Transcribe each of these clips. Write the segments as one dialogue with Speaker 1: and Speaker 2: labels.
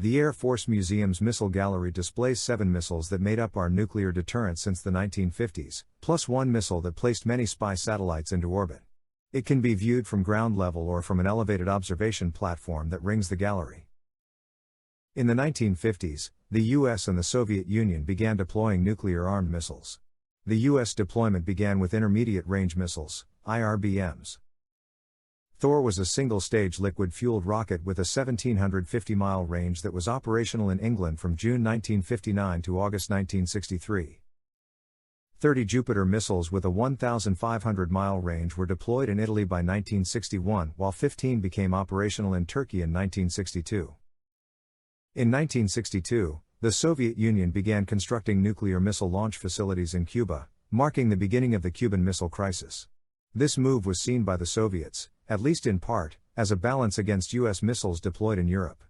Speaker 1: The Air Force Museum's missile gallery displays 7 missiles that made up our nuclear deterrent since the 1950s, plus 1 missile that placed many spy satellites into orbit. It can be viewed from ground level or from an elevated observation platform that rings the gallery. In the 1950s, the US and the Soviet Union began deploying nuclear-armed missiles. The US deployment began with intermediate-range missiles, IRBMs. Thor was a single-stage liquid-fueled rocket with a 1,750-mile range that was operational in England from June 1959 to August 1963. 30 Jupiter missiles with a 1,500-mile range were deployed in Italy by 1961, while 15 became operational in Turkey in 1962. In 1962, the Soviet Union began constructing nuclear missile launch facilities in Cuba, marking the beginning of the Cuban Missile Crisis. This move was seen by the Soviets, at least in part, as a balance against US missiles deployed in Europe.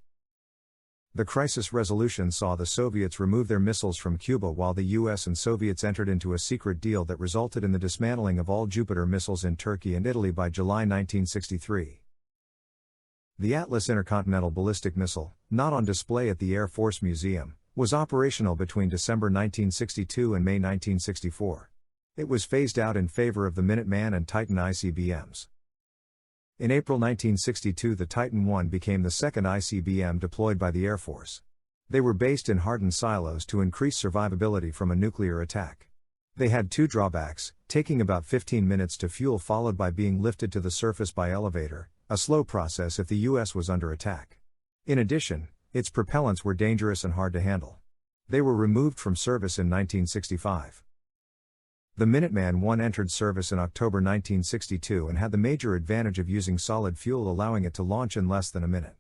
Speaker 1: The crisis resolution saw the Soviets remove their missiles from Cuba while the US and Soviets entered into a secret deal that resulted in the dismantling of all Jupiter missiles in Turkey and Italy by July 1963. The Atlas intercontinental ballistic missile, not on display at the Air Force Museum, was operational between December 1962 and May 1964. It was phased out in favor of the Minuteman and Titan ICBMs. In April 1962, the Titan I became the second ICBM deployed by the Air Force. They were based in hardened silos to increase survivability from a nuclear attack. They had 2 drawbacks, taking about 15 minutes to fuel followed by being lifted to the surface by elevator, a slow process if the US was under attack. In addition, its propellants were dangerous and hard to handle. They were removed from service in 1965. The Minuteman I entered service in October 1962 and had the major advantage of using solid fuel, allowing it to launch in less than a minute.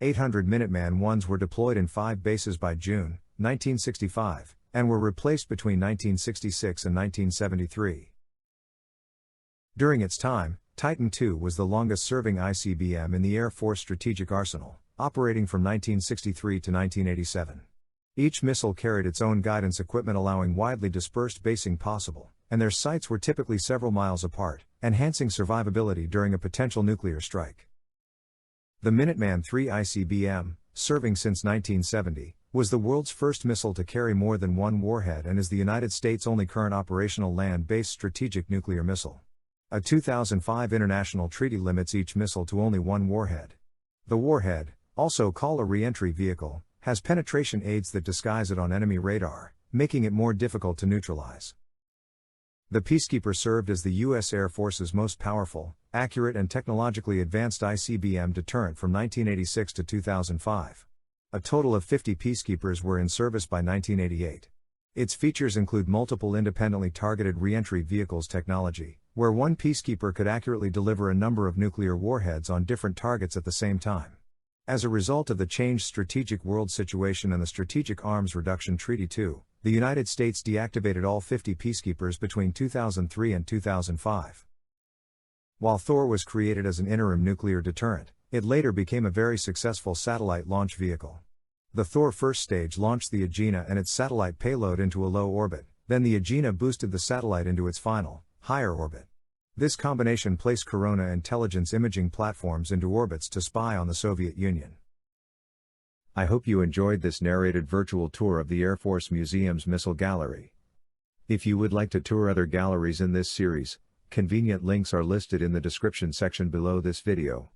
Speaker 1: 800 Minuteman I's were deployed in 5 bases by June 1965, and were replaced between 1966 and 1973. During its time, Titan II was the longest-serving ICBM in the Air Force Strategic Arsenal, operating from 1963 to 1987. Each missile carried its own guidance equipment, allowing widely dispersed basing possible, and their sites were typically several miles apart, enhancing survivability during a potential nuclear strike. The Minuteman III ICBM, serving since 1970, was the world's first missile to carry more than 1 warhead and is the United States' only current operational land-based strategic nuclear missile. A 2005 international treaty limits each missile to only 1 warhead. The warhead, also called a re-entry vehicle, has penetration aids that disguise it on enemy radar, making it more difficult to neutralize. The Peacekeeper served as the U.S. Air Force's most powerful, accurate and technologically advanced ICBM deterrent from 1986 to 2005. A total of 50 Peacekeepers were in service by 1988. Its features include multiple independently targeted re-entry vehicles technology, where one Peacekeeper could accurately deliver a number of nuclear warheads on different targets at the same time. As a result of the changed strategic world situation and the Strategic Arms Reduction Treaty II, the United States deactivated all 50 Peacekeepers between 2003 and 2005. While Thor was created as an interim nuclear deterrent, it later became a very successful satellite launch vehicle. The Thor first stage launched the Agena and its satellite payload into a low orbit, then the Agena boosted the satellite into its final, higher orbit. This combination placed Corona intelligence imaging platforms into orbits to spy on the Soviet Union. I hope you enjoyed this narrated virtual tour of the Air Force Museum's Missile Gallery. If you would like to tour other galleries in this series, convenient links are listed in the description section below this video.